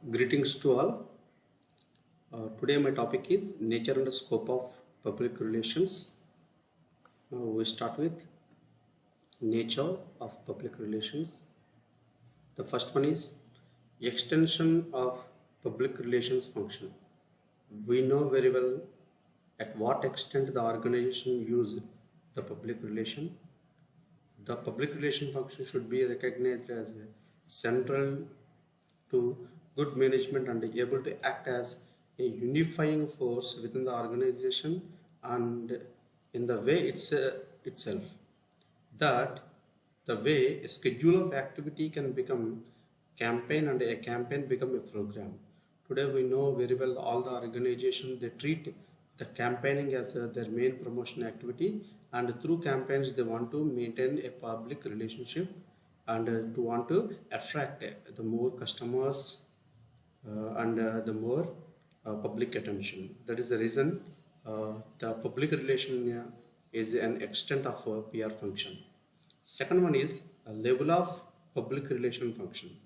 Greetings to all. Today my topic is nature and scope of public relations. Now we start with nature of public relations. The first one is extension of public relations function. We know very well at what extent the organization use the public relation. The public relation function should be recognized as central to good management and able to act as a unifying force within the organization and in the way itself. That the way a schedule of activity can become campaign and a campaign become a program. Today we know very well all the organizations they treat the campaigning as their main promotion activity, and through campaigns they want to maintain a public relationship and to want to attract the more customers and the more public attention. That is the reason the public relation is an extent of PR function. Second one is a level of public relation function.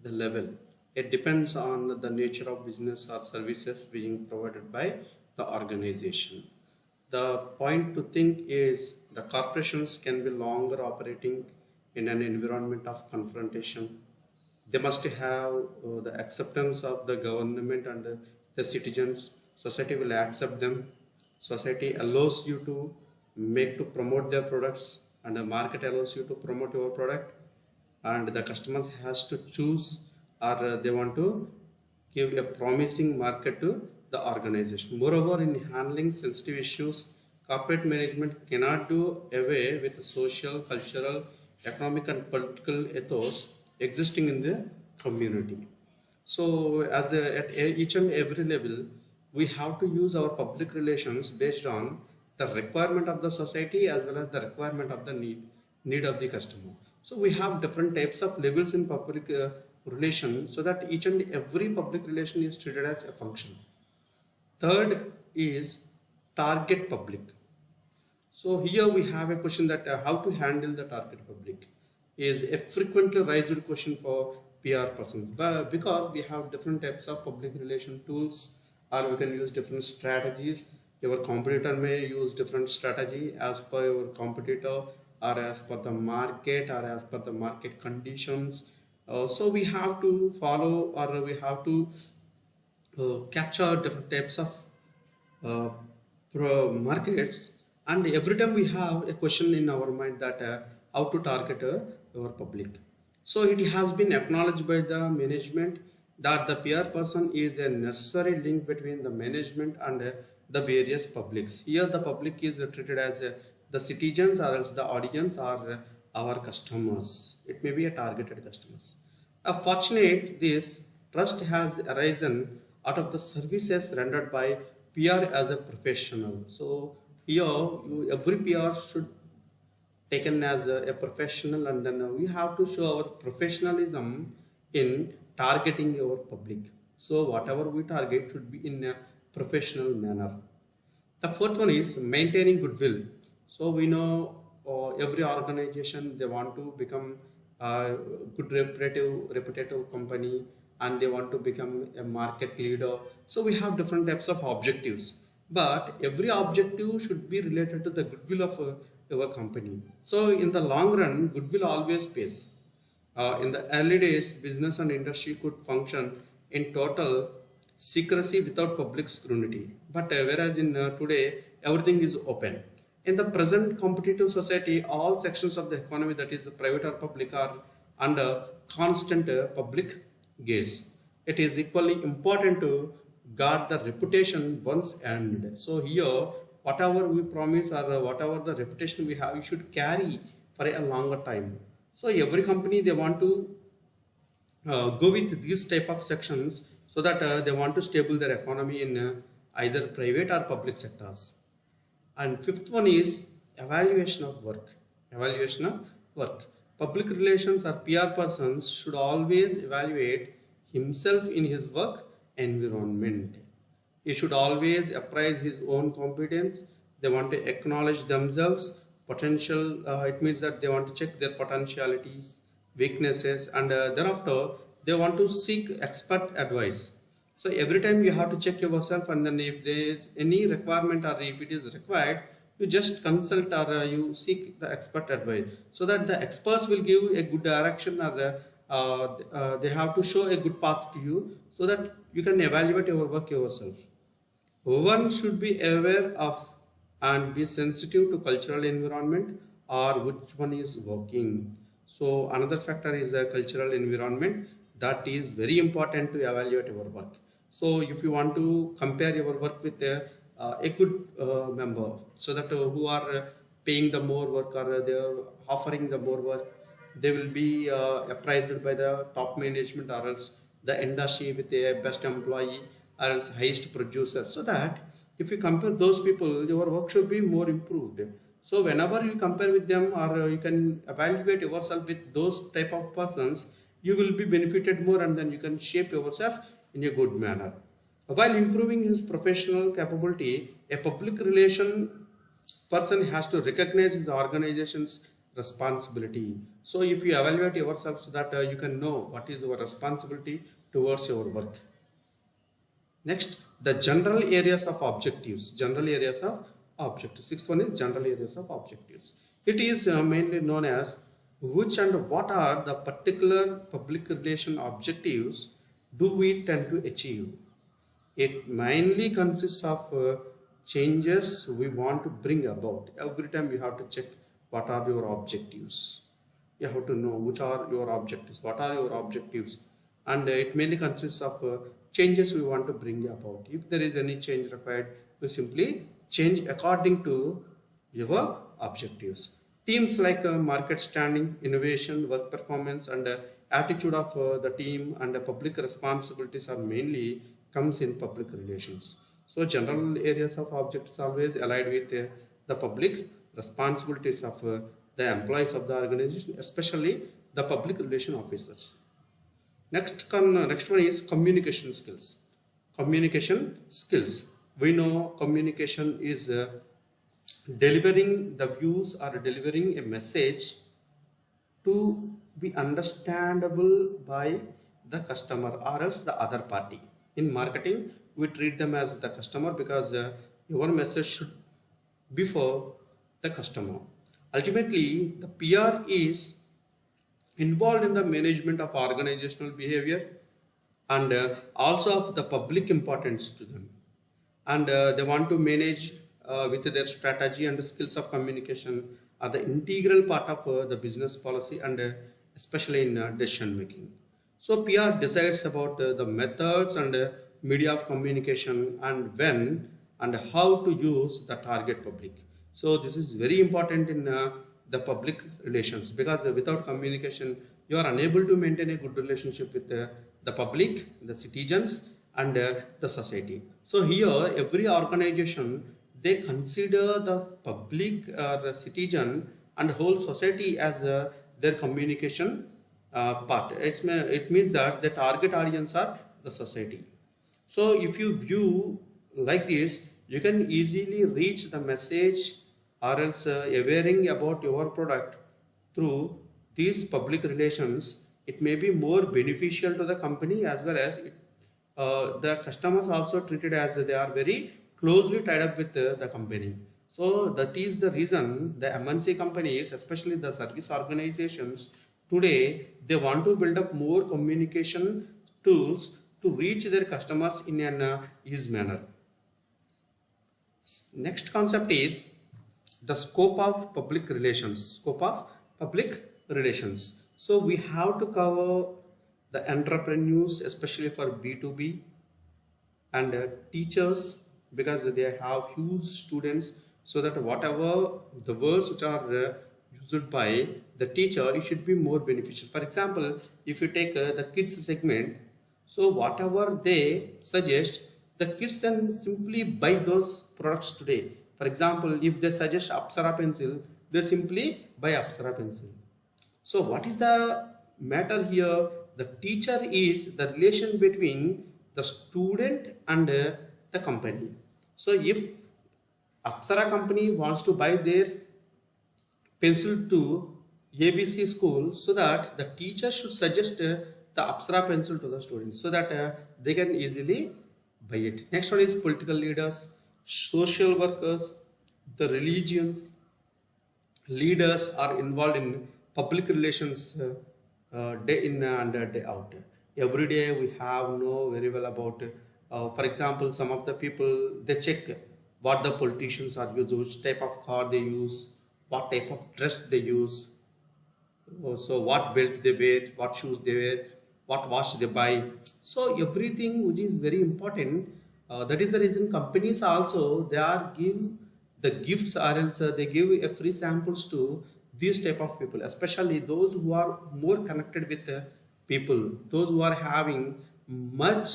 The level, it depends on the nature of business or services being provided by the organization. The point to think is the corporations can be longer operating in an environment of confrontation. They must have the acceptance of the government and the citizens. Society will accept them. Society allows you to promote their products, and the market allows you to promote your product, and the customers has to choose or they want to give a promising market to the organization. Moreover, in handling sensitive issues, corporate management cannot do away with the social, cultural, economic and political ethos existing in the community. So at each and every level, we have to use our public relations based on the requirement of the society as well as the requirement of the need of the customer. So we have different types of levels in public relation, so that each and every public relation is treated as a function. Third is target public. So here we have a question that how to handle the target public is a frequently raised question for PR persons, but because we have different types of public relation tools, or we can use different strategies. Your competitor may use different strategy as per your competitor, or as per the market, or as per the market conditions. So we have to follow, or we have to capture different types of markets, and every time we have a question in our mind that how to target our public. So it has been acknowledged by the management that the PR person is a necessary link between the management and the various publics. Here the public is treated as the citizens, or else the audience, or our customers. It may be a targeted customers. Fortunate this trust has arisen out of the services rendered by PR as a professional. So here every PR should taken as a professional, and then we have to show our professionalism in targeting your public. So whatever we target should be in a professional manner. The fourth one is maintaining goodwill. So we know every organization they want to become a good reputative company, and they want to become a market leader. So we have different types of objectives, but every objective should be related to the goodwill of your company. So in the long run, goodwill always pays. In the early days, business and industry could function in total secrecy without public scrutiny. But whereas in today, everything is open. In the present competitive society, all sections of the economy, that is private or public, are under constant public gaze. It is equally important to guard the reputation once earned. So here, whatever we promise or whatever the reputation we have, we should carry for a longer time. So every company they want to go with these type of sections, so that they want to stable their economy in either private or public sectors. And fifth one is evaluation of work. Evaluation of work. Public relations or PR persons should always evaluate himself in his work environment. He should always appraise his own competence. They want to acknowledge themselves potential. It means that they want to check their potentialities, weaknesses, and thereafter they want to seek expert advice. So every time you have to check yourself, and then if there is any requirement or if it is required, you just consult or you seek the expert advice, so that the experts will give a good direction, or they have to show a good path to you, so that you can evaluate your work yourself. One should be aware of and be sensitive to cultural environment, or which one is working. So another factor is the cultural environment, that is very important to evaluate your work. So if you want to compare your work with a good member, so that who are paying the more work, or they are offering the more work, they will be appraised by the top management, or else the industry with a best employee, or else highest producer, so that if you compare those people, your work should be more improved. So whenever you compare with them, or you can evaluate yourself with those type of persons, you will be benefited more, and then you can shape yourself in a good manner. While improving his professional capability, a public relation person has to recognize his organization's responsibility. So if you evaluate yourself, so that you can know what is your responsibility towards your work. Next, the general areas of objectives. General areas of objectives. Sixth one is general areas of objectives. It is mainly known as which and what are the particular public relation objectives do we tend to achieve. It mainly consists of changes we want to bring about. Every time you have to check what are your objectives. You have to know which are your objectives, what are your objectives, and it mainly consists of changes we want to bring about. If there is any change required, we simply change according to your objectives. Themes like market standing, innovation, work performance, and attitude of the team, and public responsibilities are mainly comes in public relations. So general areas of objectives always allied with the public responsibilities of the employees of the organization, especially the public relation officers. Next one is communication skills. Communication skills. We know communication is delivering the views or delivering a message to be understandable by the customer or else the other party. In marketing, we treat them as the customer, because your message should be for the customer. Ultimately, the PR is involved in the management of organizational behavior, and also of the public importance to them, and they want to manage with their strategy, and the skills of communication are the integral part of the business policy, and especially in decision making. So PR decides about the methods and media of communication, and when and how to use the target public. So this is very important in the public relations, because without communication you are unable to maintain a good relationship with the public, the citizens, and the society. So here every organization, they consider the public, the citizen, and whole society as their communication part. It means that the target audience are the society. So if you view like this, you can easily reach the message, or else awareing about your product through these public relations. It may be more beneficial to the company, as well as the customers also treated as they are very closely tied up with the company. So that is the reason the MNC companies, especially the service organizations, today they want to build up more communication tools to reach their customers in an easy manner. Next concept is the scope of public relations. Scope of public relations. So we have to cover the entrepreneurs, especially for B2B, and teachers, because they have huge students, so that whatever the words which are used by the teacher, it should be more beneficial. For example, if you take the kids segment, so whatever they suggest, the kids can simply buy those products today. For example, if they suggest Apsara pencil, they simply buy Apsara pencil. So what is the matter here? The teacher is the relation between the student and the company. So if Apsara company wants to buy their pencil to ABC school, so that the teacher should suggest the the Apsara pencil to the students so that they can easily buy it. Next one is political leaders, social workers, the religions, leaders are involved in public relations day in and day out. Every day we have know very well about, for example, some of the people they check what the politicians are using, which type of car they use, what type of dress they use, so what belt they wear, what shoes they wear, what watch they buy. So everything which is very important. That is the reason companies also they are give the gifts or else they give a free samples to these type of people, especially those who are more connected with people, those who are having much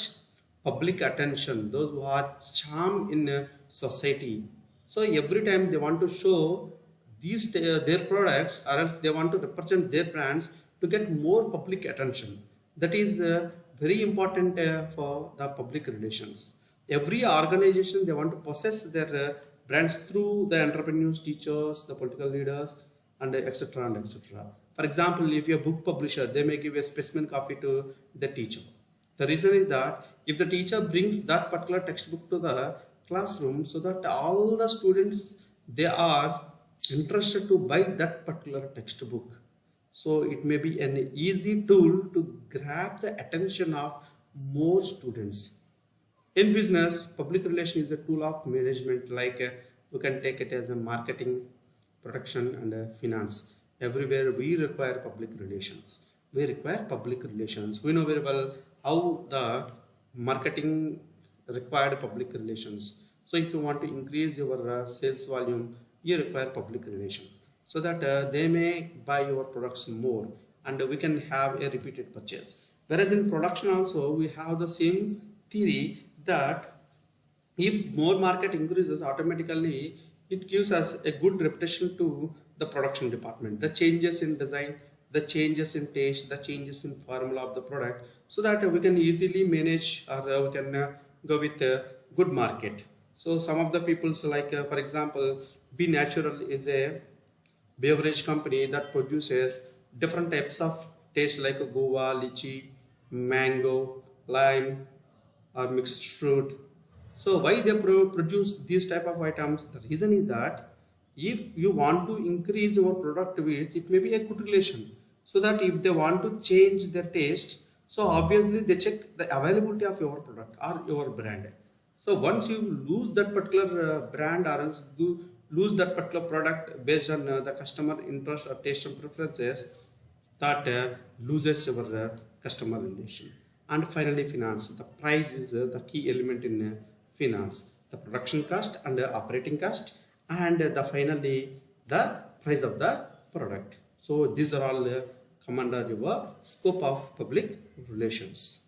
public attention, those who are charm in society. So every time they want to show these their products or else they want to represent their brands to get more public attention. That is very important for the public relations. Every organization they want to possess their brands through the entrepreneurs, teachers, the political leaders, and etc. and etc. For example, if you're a book publisher, they may give a specimen copy to the teacher. The reason is that if the teacher brings that particular textbook to the classroom, so that all the students they are interested to buy that particular textbook. So it may be an easy tool to grab the attention of more students. In business, public relation is a tool of management, like we can take it as a marketing, production, and finance. Everywhere we require public relations. We require public relations. We know very well how the marketing required public relations. So if you want to increase your sales volume, you require public relation so that they may buy your products more and we can have a repeated purchase. Whereas in production also we have the same theory that if more market increases, automatically it gives us a good reputation to the production department. The changes in design, the changes in taste, the changes in formula of the product, so that we can easily manage or we can go with a good market. So some of the people's like for example, Be Natural is a beverage company that produces different types of taste like guava, lychee, mango, lime, or mixed fruit. So why they produce these type of items? The reason is that if you want to increase your product weight, it may be a good relation. So that if they want to change their taste, so obviously they check the availability of your product or your brand. So once you lose that particular brand or else do lose that particular product based on the customer interest or taste and preferences, that loses your customer relation. And finally, finance. The price is the key element in finance. The production cost and the operating cost, and the finally the price of the product. So these are all come under your scope of public relations.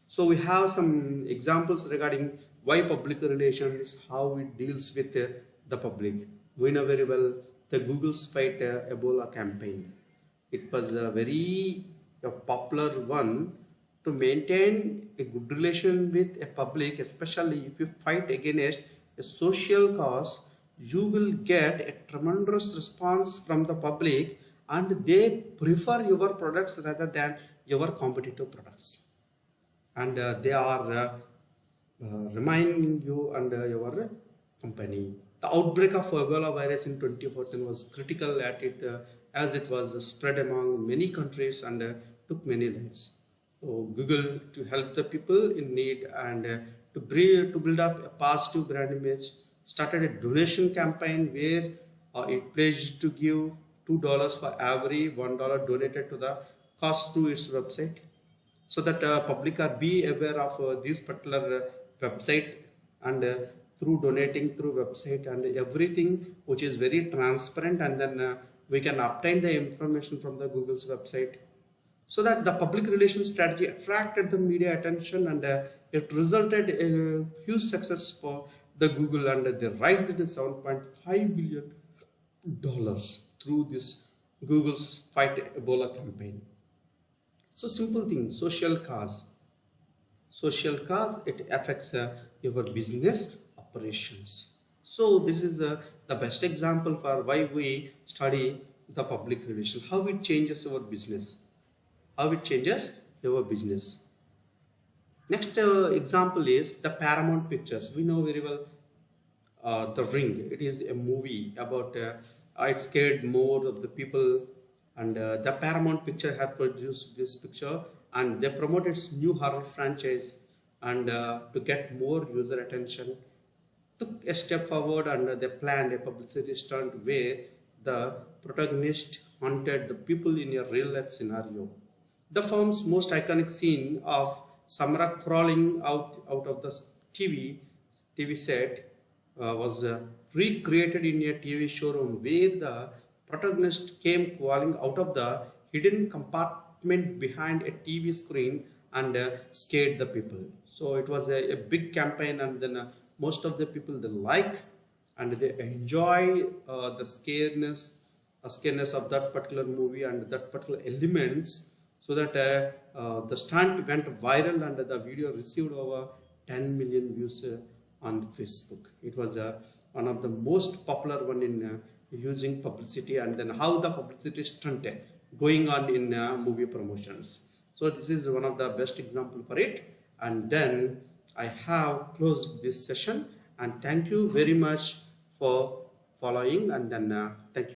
So we have some examples regarding why public relations, how it deals with the public. We know very well the Google's Fight Ebola campaign. It was a very popular one to maintain a good relation with a public, especially if you fight against a social cause. You will get a tremendous response from the public and they prefer your products rather than your competitive products. And they are reminding you and your company. The outbreak of Ebola virus in 2014 was critical at it as it was spread among many countries and took many lives. So Google, to help the people in need and to build up a positive brand image, started a donation campaign where it pledged to give $2 for every $1 donated to the cause through its website, so that public are be aware of this particular website and through donating through website and everything which is very transparent, and then we can obtain the information from the Google's website. So that the public relations strategy attracted the media attention and it resulted in a huge success for the Google, and they raised it to $7.5 billion through this Google's Fight Ebola campaign. So simple thing, social cause. Social cause, it affects your business operations. So this is the best example for why we study the public relation, how it changes our business. how it changes your business. Next example is the Paramount Pictures. We know very well The Ring. It is a movie about it scared more of the people, and the Paramount Picture had produced this picture, and they promoted its new horror franchise, and to get more user attention, took a step forward, and they planned a publicity stunt where the protagonist haunted the people in a real life scenario. The film's most iconic scene of Samara crawling out of the TV set was recreated in a TV showroom where the protagonist came crawling out of the hidden compartment behind a TV screen and scared the people. So it was a big campaign, and then most of the people they like and they enjoy the scareness of that particular movie and that particular elements, so that the stunt went viral and the video received over 10 million views on Facebook. It was one of the most popular one in using publicity, and then how the publicity stunt going on in movie promotions. So this is one of the best example for it. And then I have closed this session, and thank you very much for following, and then thank you.